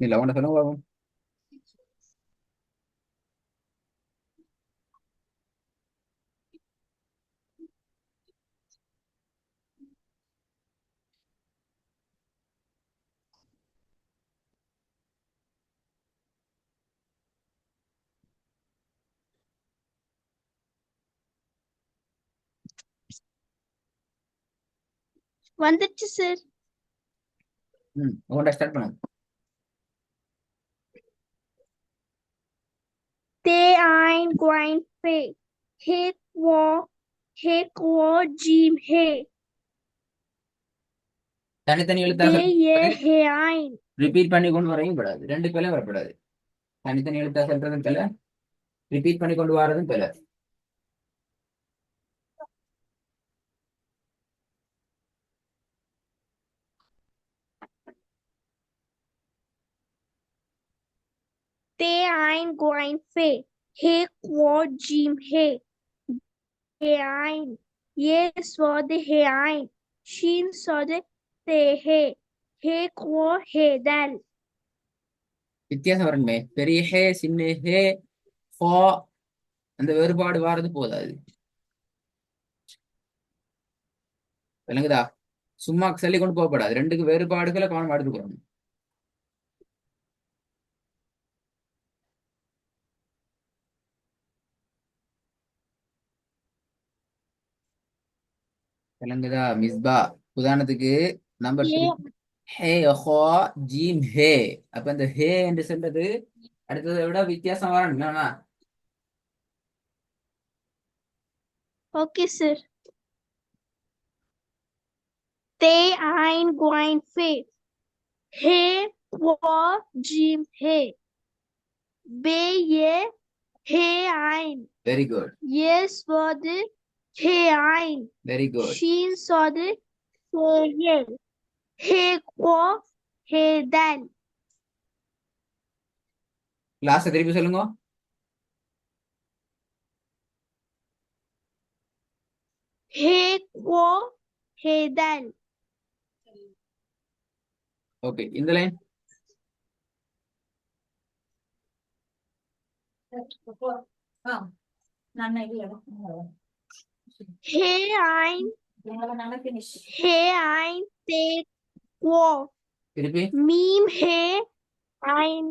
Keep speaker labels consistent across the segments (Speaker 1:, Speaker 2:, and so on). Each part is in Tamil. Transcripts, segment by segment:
Speaker 1: இல்ல உன்ன சொல்லுங்க பாப்போம்.
Speaker 2: வந்துச்சு சார்.
Speaker 1: உங்கள்கிட்ட ஸ்டார்ட் பண்ணுங்க.
Speaker 2: தே ஐன் குவைன் ஃபே ஹே குவோ ஹே குவோ ஜீம் ஹே
Speaker 1: தனித்தனி எழுத்தா
Speaker 2: தே ஏ
Speaker 1: சொல்றது
Speaker 2: ஹே ஐன்.
Speaker 1: ரிப்பீட் பண்ணி கொண்டு வரையும் கூடாது. ரெண்டு பேரும் வரக்கூடாது. தனித்தனி எழுத்தா சொல்றதும் பிள்ளை, ரிப்பீட் பண்ணி கொண்டு வரதும் பிள்ளை.
Speaker 2: தே ஐன் குவைன் ஃபே ஹே குவோ ஜீம் ஹே ஹே ஐன் ஏ ஸ்வாது ஹே ஐன் ஷீன் ஸ்வாது தே ஹே ஹே குவோ ஹே தல்.
Speaker 1: வித்தியாசம் வரணுமே. பெரிய ஹே, சின்ன ஹே, ஹோ, அந்த வேறுபாடு வாரது போதாது. விளங்குதா? சும்மா சொல்லி கொண்டு போகப்படாது. ரெண்டுக்கு வேறுபாடுகளை கவனம் எடுத்துக்கணும். விளங்குதா மிஸ்பா? உதாரணத்துக்கு நம்பர்
Speaker 2: ஏ
Speaker 1: 2, ஹே ஹோ ஜீம் ஹே. அப்ப இந்த ஹே என்று சொல்றது அடுத்ததை விட வித்தியாசம் வரணும் என்னன்னா,
Speaker 2: ஓகே சார். தே ஐன் குவைன் ஃபே ஹே குவோ ஜீம் ஹே பே ஏ ஹே ஐன்
Speaker 1: வெரி குட்,
Speaker 2: ஏ ஸ்வாது ஹே ஐன்
Speaker 1: வெரி குட்.
Speaker 2: ஷீன் ஸ்வாது ஹே ஹே ஹே குவோ ஹே தல்.
Speaker 1: லாஸ்ட் திருப்பி சொல்லுங்க.
Speaker 2: ஹே குவோ ஹே தல்.
Speaker 1: ஓகே, இந்த லைன்.
Speaker 2: ஹே ஐன் ஹே ஐன் தே குவோ
Speaker 1: திருப்பி.
Speaker 2: மீம் ஹே ஐன்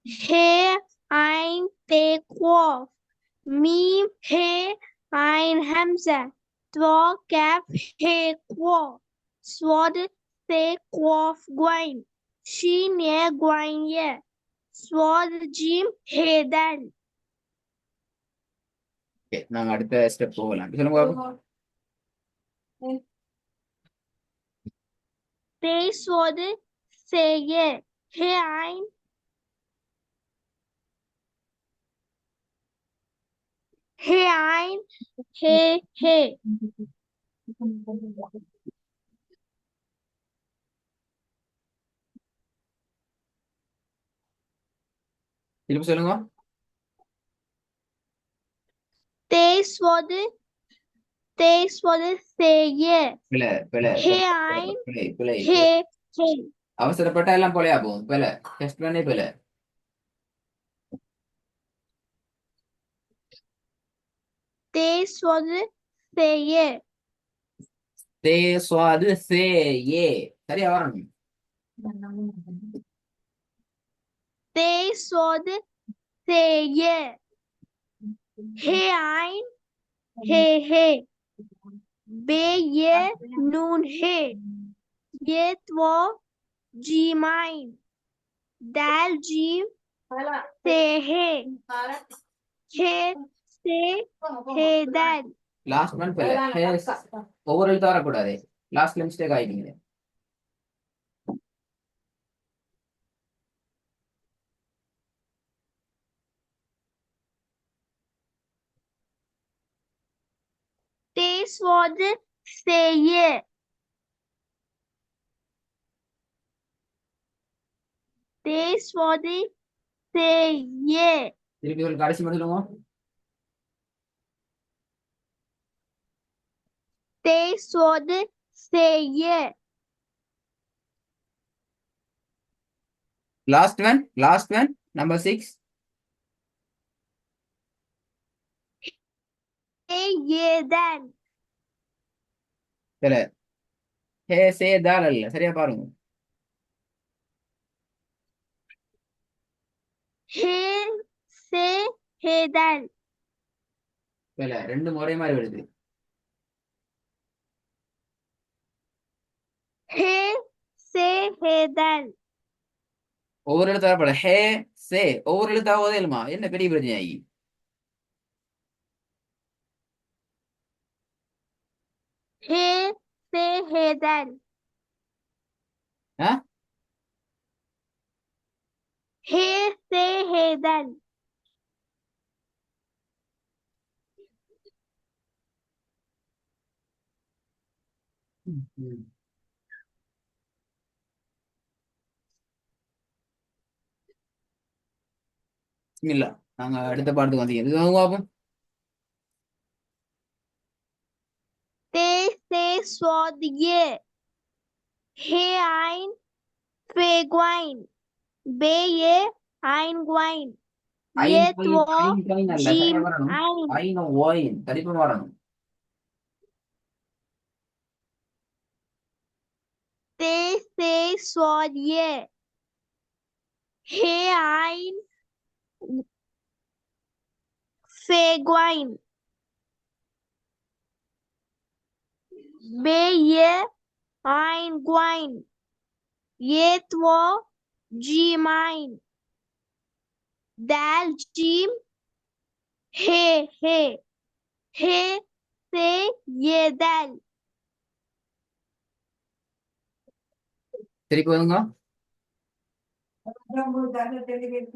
Speaker 2: ஹே ஐன் தே குவோ மீம் ஹே ஐன் ஹம்சா துவா கேப் ஹே குவோ ஸ்வாது தே குவாஃப் குவைன் ஷீன் ஏ குவைன் ஏ ஸ்வாது ஜீம் ஹே தல்.
Speaker 1: ஓகே, நாங்க அடுத்த ஸ்டெப் போகலாம். சொல்லுங்க பாப்போம்.
Speaker 2: தே ஸ்வாது சே ஏ ஹே ஐன் ஹே ஐன் ஹே ஹே
Speaker 1: திருப்பி சொல்லுங்க.
Speaker 2: தே ஸ்வாது சே ஏ
Speaker 1: பிழை, பிழை,
Speaker 2: ஹே
Speaker 1: பிழை,
Speaker 2: ஐன்
Speaker 1: பிழை, பிழை,
Speaker 2: ஹே
Speaker 1: பிழை.
Speaker 2: ஹே.
Speaker 1: அவசரப்பட்டா எல்லாம் போலையா போகும். பிழை. டெஸ்ட் பண்ணி பிழை.
Speaker 2: தே ஸ்வாது சே ஏ
Speaker 1: தே சுவாது சே ஏ. சரியா வரணும்.
Speaker 2: தே ஸ்வாது சே ஏ ஹே ஐன் ஹே ஹே பே ஏ நூன் ஹே ये त्वो जीम आइन दाल जीम से है हे से हे दाल.
Speaker 1: லாஸ்ட் ஒன் பிழை. ஒவ்வொரு எழுத்து வரக்கூடாது. லாஸ்ட்ல மிஸ்டேக் ஆயிட்டீங்க.
Speaker 2: This was say ये this was say ये.
Speaker 1: திருப்பி ஒரு கடைசி மட்டும் சொல்லுங்க.
Speaker 2: Te sword say.
Speaker 1: Last one, number 6.
Speaker 2: Hey ye then.
Speaker 1: இல்ல, ஹே சே தால் அல்ல, சரியா பாருங்க.
Speaker 2: Hey say hey then.
Speaker 1: இல்ல, ரெண்டு ஒரே மாதிரி வருது.
Speaker 2: Hey say hey then.
Speaker 1: ஒவ்வொரு எழுத்து வரப்பட ஹே சே ஒவ்வொரு எழுத்தாவது இல்லமா, என்ன பெரிய பிரச்சனை ஆகி?
Speaker 2: Hey say hey then.
Speaker 1: ஆ?
Speaker 2: Hey say hey then.
Speaker 1: ம். இல்ல, நாங்க அடுத்த பாடத்துக்கு வந்து எது பார்ப்போம்.
Speaker 2: Te say sword ye. Hey ein fe guine. Be ye ein guine.
Speaker 1: ஐன்
Speaker 2: Ye
Speaker 1: கோயின்,
Speaker 2: two
Speaker 1: ஐன் கோயின் அல்ல, சரியா
Speaker 2: jim
Speaker 1: வரணும்.
Speaker 2: ein.
Speaker 1: ஐன் ஓயின் தடிப்பு வரணும்.
Speaker 2: Te say sword ye. Hey ein fe guine. Be ye ein guine. Ye two jim ein. Dal jim he he. He say ye dal.
Speaker 1: திருப்பி வருங்க.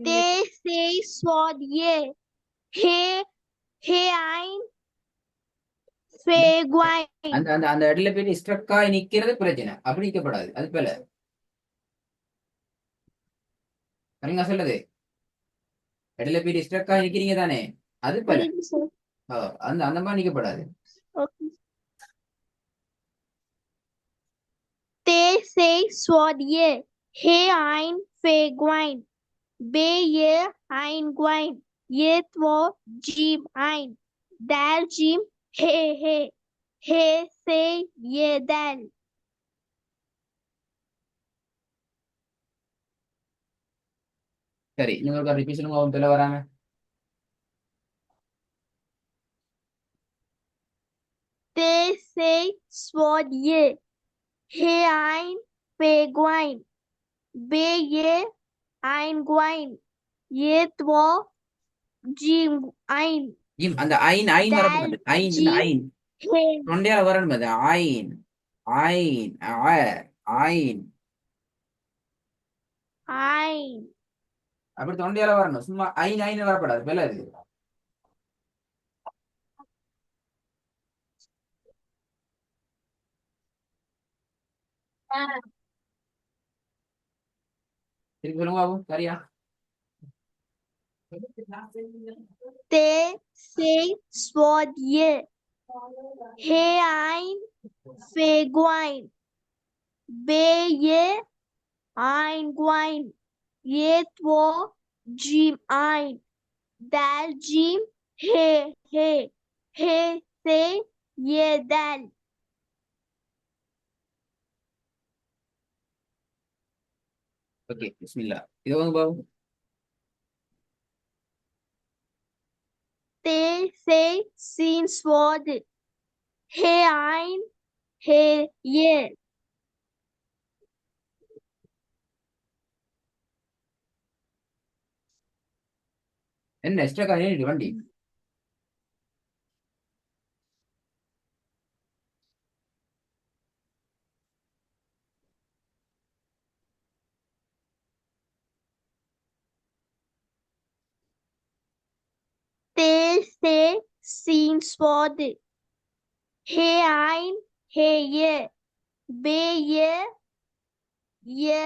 Speaker 2: Te say sword ye. He ein fe guine.
Speaker 1: அந்த அந்த அந்த இடத்துல போயிட்டு ஸ்ட்ரக்காய் நிக்கிறது பிரச்சனை, அப்படி நிக்கப்படாது, அது போல. சரிங்க சொல்லுது, இடத்துல போயிட்டு ஸ்ட்ரக்காய் நிக்கிறீங்க தானே, அது போல. அந்த அந்த மாதிரி நிக்கப்படாது.
Speaker 2: Okay. Te say sword ye. He ein fe guine. Be ye ein guine. Ye two jim ein. Dal jim he he. He say ye dal.
Speaker 1: சரி, இன்னொரு ரிப்பீட் சொல்லுங்க, அவன் சொல்ல வராங்க.
Speaker 2: Te say sword ye. He ein fe guine. Be ye ein guine. Ye two jim ein.
Speaker 1: ஜிம், அந்த ஐன் ஐன்
Speaker 2: Dal
Speaker 1: வரக்கூடாது. ஐன், இந்த
Speaker 2: jim
Speaker 1: ஐன்
Speaker 2: he.
Speaker 1: தொண்டையால வரணும். அது ஐன் ஐன் ஐன்
Speaker 2: Ein.
Speaker 1: அப்படி தொண்டையால வரணும், சும்மா ஐன் ஐன் வரப்படாது, போல அது. திருப்பி சொல்லுங்க பாபு, சரியா?
Speaker 2: Te say sword ye. He ein fe guine. Be ye ein guine. Ye two jim ein. Dal jim he he. He say ye dal.
Speaker 1: Okay, பிஸ்மில்லா. இது வாங்க Babu.
Speaker 2: Te say sin sword. He ein he ye.
Speaker 1: என்ன எக்ஸ்ட்ரா வண்டி?
Speaker 2: Te say sin sword. He ein he ye. Be ye ye.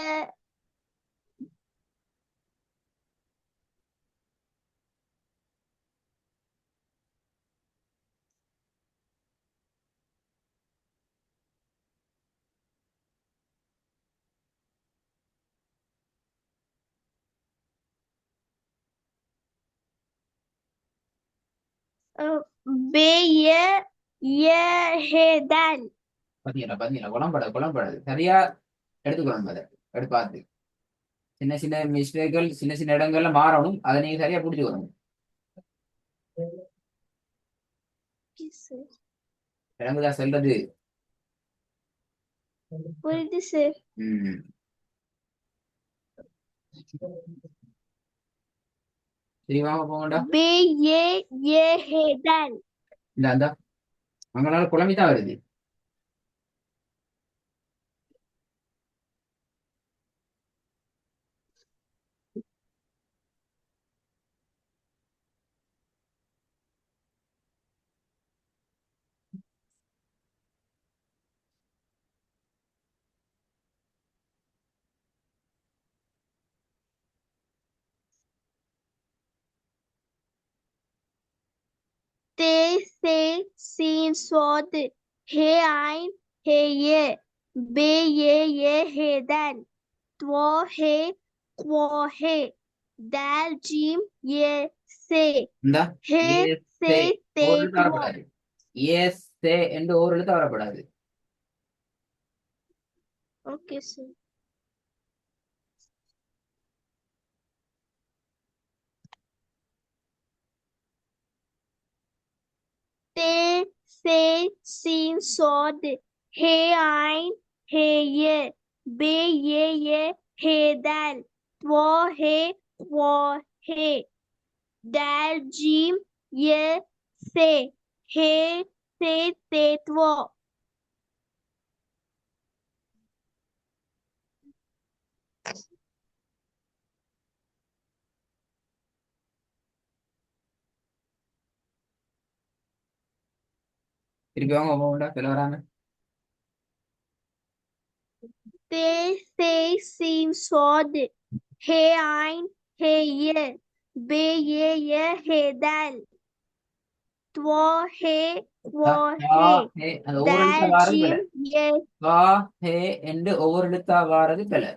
Speaker 2: बे ये हे दाल
Speaker 1: பாத்தீங்களா குழம்படாது சரியா எடுத்துக்கணும் அதை எடுத்து பார்த்து சின்ன சின்ன மிஸ்டேக்கள் சின்ன சின்ன இடங்கள்ல மாறணும் அதை நீங்க சரியா புரிஞ்சுக்கணும் விளங்குதா சொல்றது
Speaker 2: புரியுது சார்
Speaker 1: ம் சரி வாங்க போங்கடா
Speaker 2: बे ये हे दाल
Speaker 1: இந்த அங்கனால குழம்பிதான் வருது
Speaker 2: ते से सीन सोद हे आइन हे ये बे ये हे दाल त्वो हे क्वो हे दाल जीम ये से
Speaker 1: இந்த
Speaker 2: हे से ते
Speaker 1: ஒரு எழுத்து
Speaker 2: त्वो
Speaker 1: வரப்படாது ஏஸ் சே என்று ஒரு எழுத்து வரப்படாது
Speaker 2: ओके सर ते से सीन सोद हे आइन हे ये बे ये हे दाल त्वो हे क्वो हे दाल जीम ये से हे से ते त्वो
Speaker 1: திருப்பி வாங்க போங்கடா சொல்ல வராங்க
Speaker 2: ते से सीन सोद हे आइन हे ये बे ये हे दाल त्वो हे क्वो हे
Speaker 1: அந்த ஒவ்வொரு எழுத்தா
Speaker 2: दाल
Speaker 1: வாரது பிள்ளை
Speaker 2: जीम ये
Speaker 1: கா ஹே என்று ஒவ்வொரு எழுத்தா வாரது பிள்ளை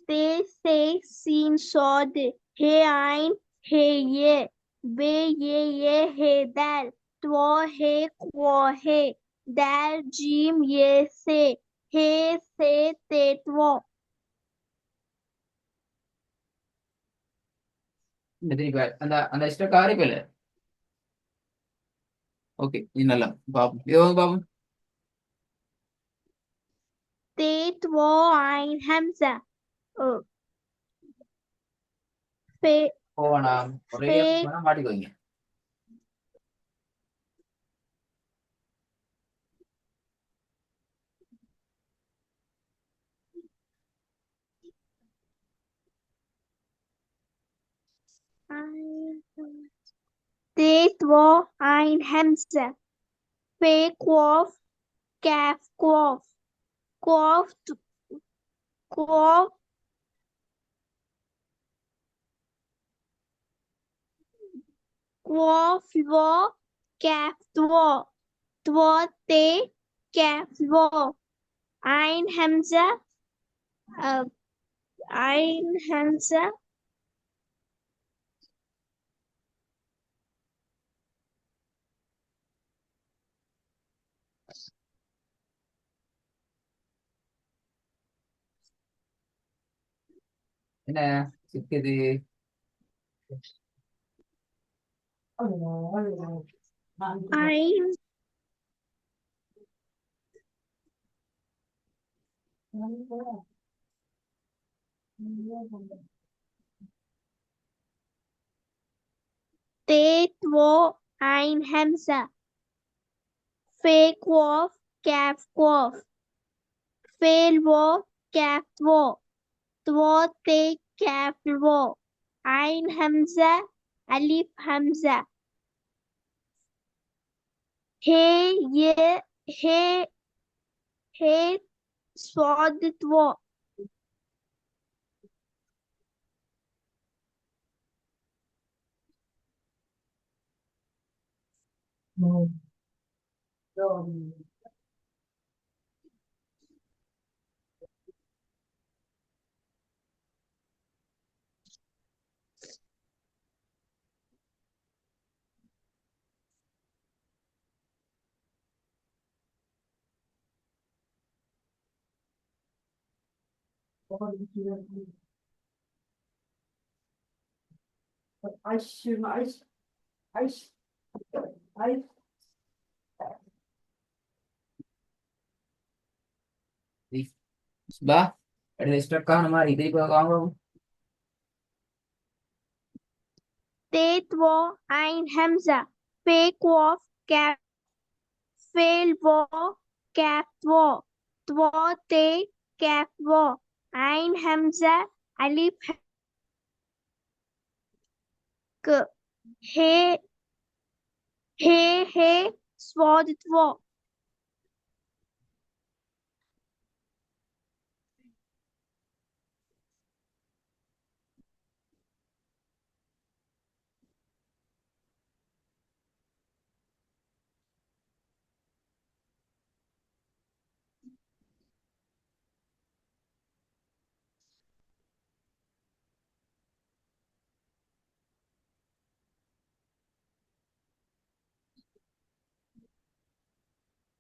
Speaker 2: ते से सीन सोद हे आइन हे ये बे ये हे दाल त्वो हे क्वो हे दाल जीम ये से हे से ते त्वो
Speaker 1: இந்த திருப்பி அந்த அந்த இஷ்டக்காரி பிள்ளை ஓகே இது நல்லா பாப்போம் இது வாங்க பாப்போம்
Speaker 2: ते त्वो आइन हमजा फे
Speaker 1: போவானா ஒரே
Speaker 2: फे
Speaker 1: போனா மாட்டிக்குவீங்க
Speaker 2: ते त्वो आइन हमजा फे क्वोफ कैफ क्वोफ क्वोफ क्वोफ क्वोफ वो कैफ त्वो ते कैफ वो आइन हमजा आइन हमजा
Speaker 1: என்ன சிக்குது
Speaker 2: आइन ते त्वो आइन हमजा फे क्वोफ कैफ क्वोफ फेल वो कैफ वो त्वो ते कैफ वो आइन हमजा अलिफ हमजा हे ये हे हे स्वादित्व
Speaker 1: பா அடுத்து ஸ்ட்ரக்கான மாதிரி திருப்பி வாங்க.
Speaker 2: तेत्व ein hamza पे quof cap fail wo cap wo two te cap wo ein hamza alif k he he स्वादित्व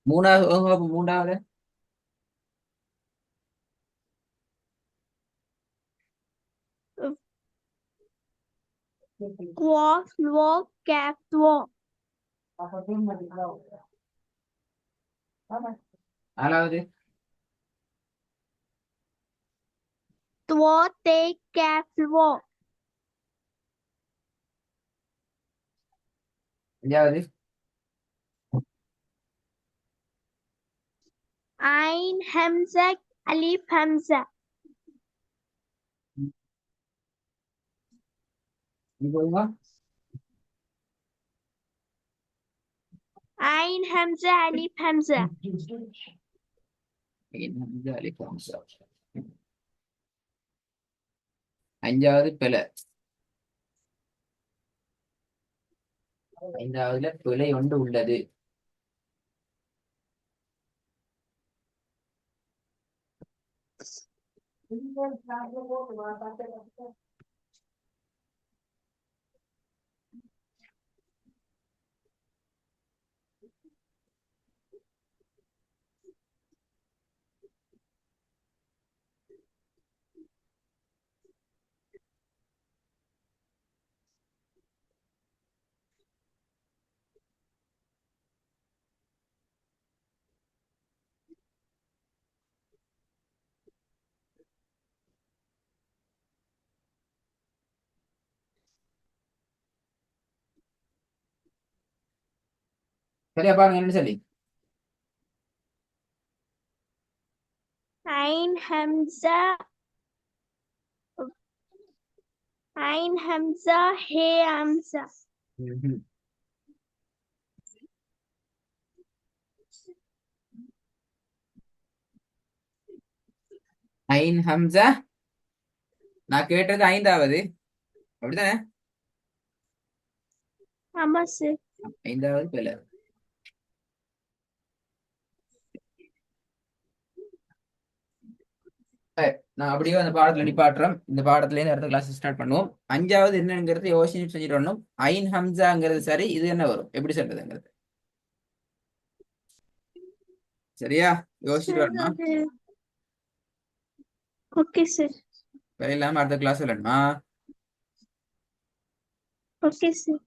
Speaker 1: மூணாவது
Speaker 2: quof wo cap wo
Speaker 1: நாலாவது
Speaker 2: two te cap wo
Speaker 1: அஞ்சாவது
Speaker 2: ein hamza alif hamza
Speaker 1: போதுமா?
Speaker 2: ein hamza alif hamza
Speaker 1: அஞ்சாவது பிழை. ஐந்தாவதுல பிழை ஒன்று உள்ளது. சரியா பாருங்க என்ன சொல்லி.
Speaker 2: ein hamza he hamza
Speaker 1: ஐன் ஹம்சா. நான் கேட்டது ஐந்தாவது, அப்படித்தானே?
Speaker 2: ஆமா சார்
Speaker 1: ஐந்தாவது பிழை. நான் அப்படியே அந்த பாடத்துல நிப்பாட்டுறோம். இந்த பாடத்துல இருந்து அடுத்த கிளாஸ் ஸ்டார்ட் பண்ணுவோம். அஞ்சாவது என்னங்கிறது யோசனை செஞ்சுட்டு வரணும். ஐன் ஹம்சாங்கிறது சரி, இது என்ன வரும், எப்படி சொல்றதுங்கிறது சரியா யோசிச்சுட்டு வரணும்.
Speaker 2: ஓகே சார்
Speaker 1: வேலை இல்லாம அடுத்த கிளாஸ் விளையாடுமா?
Speaker 2: Okay sir